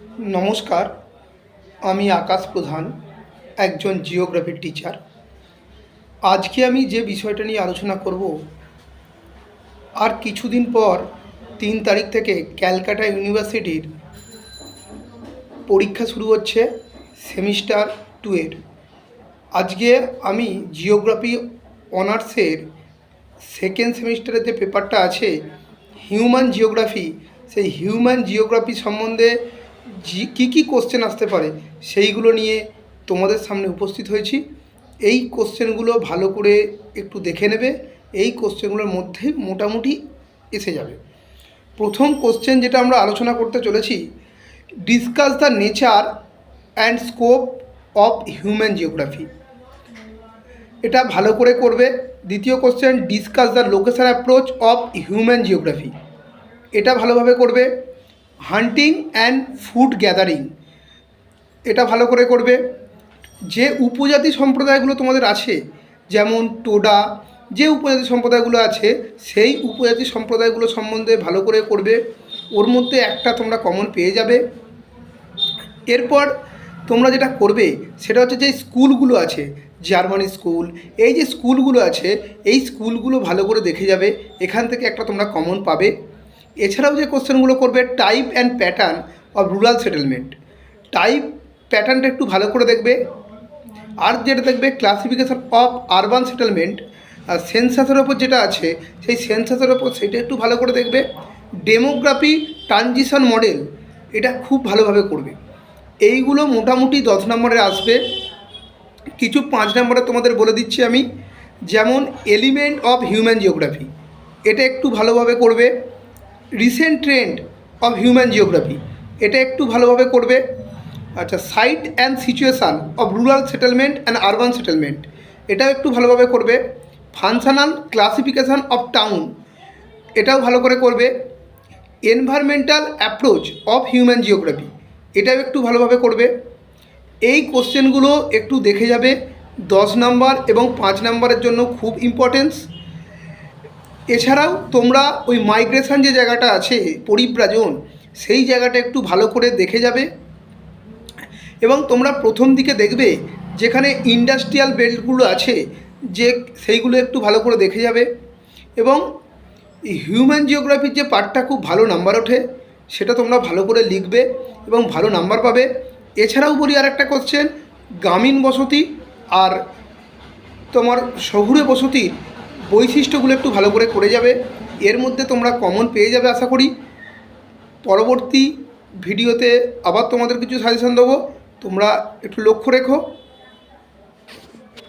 নমস্কার, আমি আকাশ প্রধান, একজন জিওগ্রাফির টিচার। আজকে আমি যে বিষয়টা নিয়ে আলোচনা করব, আর কিছুদিন পর 3 তারিখ থেকে ক্যালকাটা ইউনিভার্সিটির পরীক্ষা শুরু হচ্ছে সেমিস্টার 2-এর। আজকে আমি জিওগ্রাফি অনার্সের সেকেন্ড সেমিস্টারের যে পেপারটা আছে হিউম্যান জিওগ্রাফি, সেই হিউম্যান জিওগ্রাফি সম্বন্ধে কী কী কোশ্চেন আসতে পারে সেইগুলো নিয়ে তোমাদের সামনে উপস্থিত হয়েছি। এই কোশ্চেনগুলো ভালো করে একটু দেখে নেবে, এই কোশ্চেনগুলোর মধ্যে মোটামুটি এসে যাবে। প্রথম কোশ্চেন যেটা আমরা আলোচনা করতে চলেছি, discuss the nature and scope of human geography. এটা ভালো করে করবে। দ্বিতীয় question, discuss the location approach of human geography. এটা ভালোভাবে করবে। হান্টিং অ্যান্ড ফুড গ্যাদারিং, এটা ভালো করে করবে। যে উপজাতি সম্প্রদায়গুলো তোমাদের আছে, যেমন টোডা, যে উপজাতি সম্প্রদায়গুলো আছে সেই উপজাতি সম্প্রদায়গুলো সম্বন্ধে ভালো করে করবে। ওর মধ্যে একটা তোমরা কমন পেয়ে যাবে। এরপর তোমরা যেটা করবে সেটা হচ্ছে যে স্কুলগুলো আছে, জার্মানি স্কুল, এই যে স্কুলগুলো আছে এই স্কুলগুলো ভালো করে দেখে যাবে, এখান থেকে একটা তোমরা কমন পাবে। এছাড়াও যে কোশ্চেনগুলো করবে, type and pattern of rural settlement, type প্যাটার্নটা একটু ভালো করে দেখবে। আর যেটা দেখবে, ক্লাসিফিকেশন অফ আরবান সেটেলমেন্ট, আর সেন্সাসের ওপর যেটা আছে সেই সেন্সাসের ওপর সেটা একটু ভালো করে দেখবে। ডেমোগ্রাফি ট্রানজিশন মডেল, এটা খুব ভালোভাবে করবে। এইগুলো মোটামুটি 10 নম্বরে আসবে। কিছু 5 নম্বরে তোমাদের বলে দিচ্ছি আমি, যেমন এলিমেন্ট অফ হিউম্যান জিওগ্রাফি, এটা একটু ভালোভাবে করবে। Recent trend of human geography, এটা একটু ভালোভাবে করবে। আচ্ছা, site and situation of rural settlement and urban settlement, এটাও একটু ভালোভাবে করবে। ফাংশনাল ক্লাসিফিকেশান অফ টাউন, এটাও ভালো করে করবে। Environmental approach of human geography, এটাও একটু ভালোভাবে করবে। এই কোশ্চেনগুলো একটু দেখে যাবে, 10 নম্বর এবং 5 নম্বরের জন্য খুব ইম্পর্টেন্স। এছাড়াও তোমরা ওই মাইগ্রেশন যে জায়গাটা আছে, পরিব্রাজন, সেই জায়গাটা একটু ভালো করে দেখে যাবে। এবং তোমরা প্রথম দিকে দেখবে যেখানে ইন্ডাস্ট্রিয়াল বেল্টগুলো আছে যে সেইগুলো একটু ভালো করে দেখে যাবে। এবং হিউম্যান জিওগ্রাফির যে পার্টটা খুব ভালো নাম্বার ওঠে সেটা তোমরা ভালো করে লিখবে এবং ভালো নাম্বার পাবে। এছাড়াও বলি আর একটা কোশ্চেন, গ্রামীণ বসতি আর তোমার শহুরে বসতির বৈশিষ্ট্যগুলো একটু ভালো করে করে যাবে। এর মধ্যে তোমরা কমন পেয়ে যাবে আশা করি। পরবর্তী ভিডিওতে আবার তোমাদের কিছু সাজেশন দেবো, তোমরা একটু লক্ষ্য রেখো।